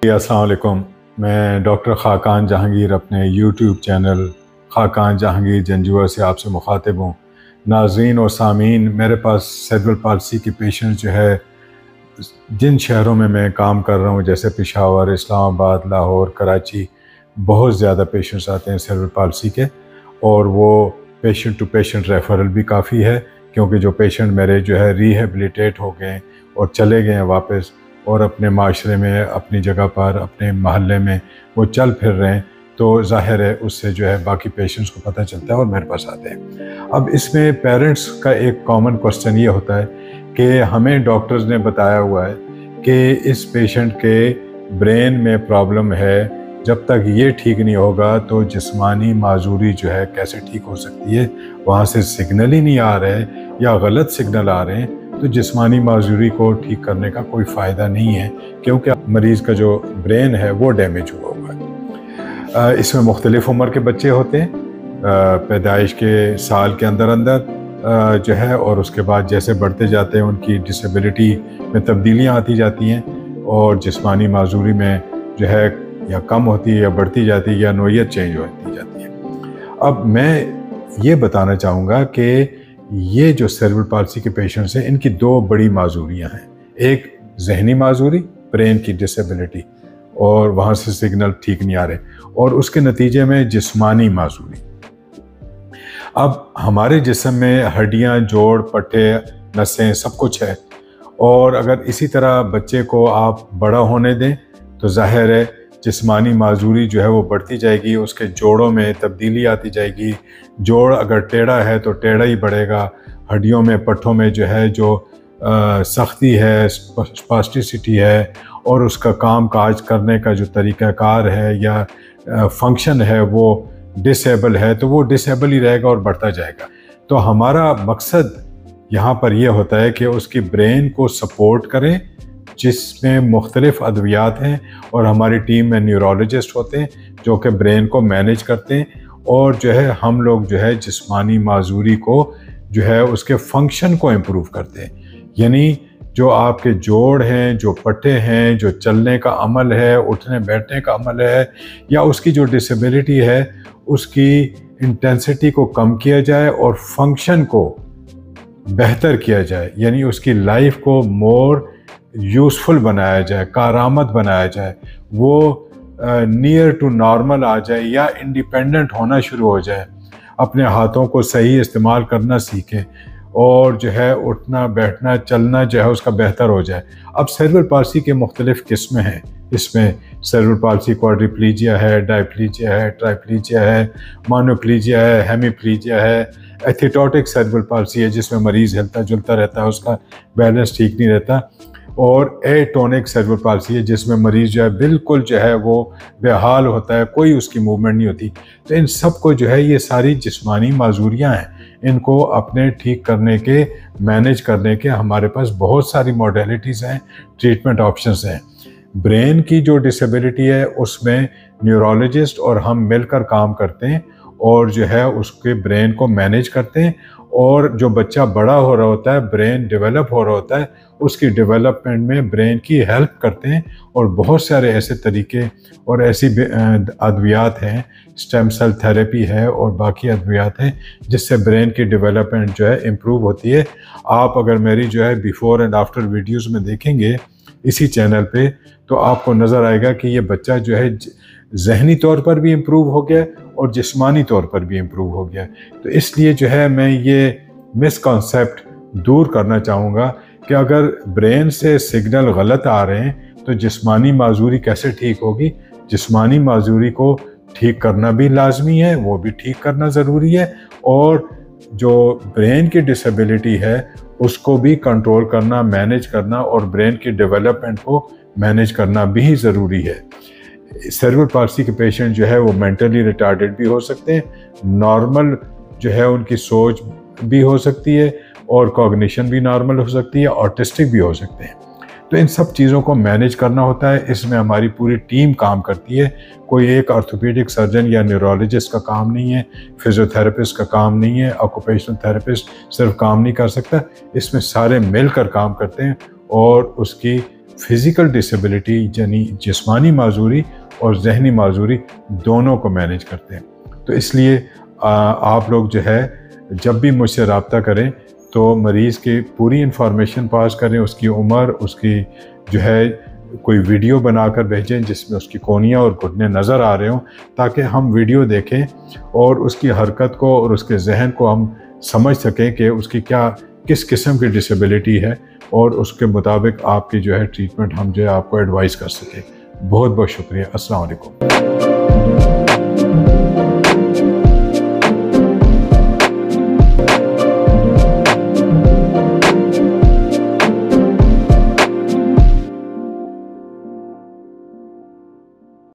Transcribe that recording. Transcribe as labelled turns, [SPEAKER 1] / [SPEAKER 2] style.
[SPEAKER 1] अस्सलाम वालेकुम। मैं डॉक्टर ख़ाकान जहांगीर अपने यूट्यूब चैनल ख़ाकान जहांगीर जंजुआ से आपसे मुखातिब हूँ। नाज़रीन और सामीन, मेरे पास सेरेब्रल पाल्सी के पेशेंट जो है जिन शहरों में मैं काम कर रहा हूँ जैसे पेशावर, इस्लामाबाद, लाहौर, कराची, बहुत ज़्यादा पेशेंट्स आते हैं सेरेब्रल पाल्सी के। और वो पेशेंट टू पेशेंट रेफरल भी काफ़ी है, क्योंकि जो पेशेंट मेरे जो है रिहेबिलिटेट हो गए और चले गए हैं वापस और अपने माशरे में, अपनी जगह पर, अपने महल्ले में वो चल फिर रहे हैं, तो ज़ाहिर है उससे जो है बाकी पेशेंट्स को पता चलता है और मेरे पास आते हैं। अब इसमें पेरेंट्स का एक कॉमन क्वेश्चन ये होता है कि हमें डॉक्टर्स ने बताया हुआ है कि इस पेशेंट के ब्रेन में प्रॉब्लम है, जब तक ये ठीक नहीं होगा तो जिस्मानी माजूरी जो है कैसे ठीक हो सकती है, वहाँ से सिग्नल ही नहीं आ रहे या गलत सिग्नल आ रहे हैं, तो जिस्मानी माजूरी को ठीक करने का कोई फ़ायदा नहीं है, क्योंकि मरीज़ का जो ब्रेन है वो डैमेज हुआ हुआ है। इसमें मुख्तलिफ़ उम्र के बच्चे होते हैं, पैदाइश के साल के अंदर अंदर जो है, और उसके बाद जैसे बढ़ते जाते हैं उनकी डिसेबिलिटी में तब्दीलियाँ आती जाती हैं और जिस्मानी माजूरी में जो है या कम होती है या बढ़ती जाती है या नोयत चेंज होती जाती है। अब मैं ये बताना चाहूँगा कि ये जो सेरेब्रल पाल्सी के पेशेंट्स हैं, इनकी दो बड़ी माजूरियाँ हैं। एक जहनी माजूरी, ब्रेन की डिसेबिलिटी, और वहाँ से सिग्नल ठीक नहीं आ रहे, और उसके नतीजे में जिस्मानी माजूरी। अब हमारे जिस्म में हड्डियाँ, जोड़, पट्टे, नसें सब कुछ है, और अगर इसी तरह बच्चे को आप बड़ा होने दें तो जाहिर है जिस्मानी माजूरी जो है वो बढ़ती जाएगी, उसके जोड़ों में तब्दीली आती जाएगी। जोड़ अगर टेढ़ा है तो टेढ़ा ही बढ़ेगा, हड्डियों में, पट्टों में जो है जो सख्ती है, स्पास्टिसिटी है, और उसका काम काज करने का जो तरीक़ाकार है या फंक्शन है वो डिसेबल है, तो वो डिसेबल ही रहेगा और बढ़ता जाएगा। तो हमारा मकसद यहाँ पर यह होता है कि उसकी ब्रेन को सपोर्ट करें, जिसमें मुख्तलिफ़ अद्वियात हैं, और हमारी टीम में न्यूरोलॉजिस्ट होते हैं जो कि ब्रेन को मैनेज करते हैं, और जो है हम लोग जो है जिस्मानी माजूरी को जो है उसके फंक्शन को इम्प्रूव करते हैं। यानी जो आपके जोड़ हैं, जो पट्टे हैं, जो चलने का अमल है, उठने बैठने का अमल है, या उसकी जो डिसेबिलिटी है उसकी इंटेंसिटी को कम किया जाए और फंक्शन को बेहतर किया जाए, यानी उसकी लाइफ को मोर यूज़फुल बनाया जाए, कारआमद बनाया जाए, वो नियर टू नॉर्मल आ जाए या इंडिपेंडेंट होना शुरू हो जाए, अपने हाथों को सही इस्तेमाल करना सीखें, और जो है उठना बैठना चलना जो है उसका बेहतर हो जाए। अब सेरेब्रल पाल्सी के मुख्तलिफ़ किस्में हैं, इसमें सेरेब्रल पाल्सी क्वाड्रिप्लीजिया है, डायप्लीजिया है, ट्राइप्लीजिया है, मोनोप्लीजिया है, हेमीप्लीजिया है, एथिटोटिक सेरेब्रल पाल्सी है जिसमें मरीज़ हिलता जुलता रहता है, उसका बैलेंस ठीक नहीं रहता, और एटोनिक सेरेब्रल पाल्सी है जिसमें मरीज़ जो है बिल्कुल जो है वो बेहाल होता है, कोई उसकी मूवमेंट नहीं होती। तो इन सब को जो है ये सारी जिस्मानी माजूरियाँ हैं, इनको अपने ठीक करने के, मैनेज करने के हमारे पास बहुत सारी मॉडलिटीज़ हैं, ट्रीटमेंट ऑप्शंस हैं। ब्रेन की जो डिसेबिलिटी है उसमें न्यूरोलॉजिस्ट और हम मिलकर काम करते हैं और जो है उसके ब्रेन को मैनेज करते हैं, और जो बच्चा बड़ा हो रहा होता है, ब्रेन डेवलप हो रहा होता है, उसकी डेवलपमेंट में ब्रेन की हेल्प करते हैं। और बहुत सारे ऐसे तरीके और ऐसी अद्वियात हैं, स्टेम सेल थेरेपी है और बाकी अद्वियात हैं जिससे ब्रेन की डेवलपमेंट जो है इम्प्रूव होती है। आप अगर मेरी जो है बिफ़ोर एंड आफ्टर वीडियोज़ में देखेंगे इसी चैनल पे, तो आपको नज़र आएगा कि ये बच्चा जो है ज़हनी तौर पर भी इम्प्रूव हो गया और जिस्मानी तौर पर भी इम्प्रूव हो गया। तो इसलिए जो है मैं ये मिसकॉन्सेप्ट दूर करना चाहूँगा कि अगर ब्रेन से सिग्नल गलत आ रहे हैं तो जिस्मानी माजूरी कैसे ठीक होगी। जिस्मानी माजूरी को ठीक करना भी लाजमी है, वो भी ठीक करना ज़रूरी है, और जो ब्रेन की डिसेबिलिटी है उसको भी कंट्रोल करना, मैनेज करना, और ब्रेन की डेवलपमेंट को मैनेज करना भी ज़रूरी है। सेरेब्रल पाल्सी के पेशेंट जो है वो मेंटली रिटार्डेड भी हो सकते हैं, नॉर्मल जो है उनकी सोच भी हो सकती है, और कॉग्निशन भी नॉर्मल हो सकती है, ऑटिस्टिक भी हो सकते हैं। तो इन सब चीज़ों को मैनेज करना होता है, इसमें हमारी पूरी टीम काम करती है। कोई एक ऑर्थोपेडिक सर्जन या न्यूरोलॉजिस्ट का काम नहीं है, फिजियोथेरेपिस्ट का काम नहीं है, ऑक्यूपेशनल थेरेपिस्ट सिर्फ काम नहीं कर सकता, इसमें सारे मिलकर काम करते हैं और उसकी फ़िज़िकल डिसेबिलिटी यानी जिस्मानी माजूरी और जहनी माजूरी दोनों को मैनेज करते हैं। तो इसलिए आप लोग जो है जब भी मुझसे रब्ता करें तो मरीज़ की पूरी इंफॉर्मेशन पास करें, उसकी उम्र, उसकी जो है कोई वीडियो बनाकर भेजें जिसमें उसकी कोहनियाँ और घुटने नज़र आ रहे हों, ताकि हम वीडियो देखें और उसकी हरकत को और उसके जहन को हम समझ सकें कि उसकी किस किस्म की डिसेबिलिटी है और उसके मुताबिक आपकी जो है ट्रीटमेंट हम जो है आपको एडवाइस कर सकें। बहुत बहुत शुक्रिया। अस्सलाम वालेकुम।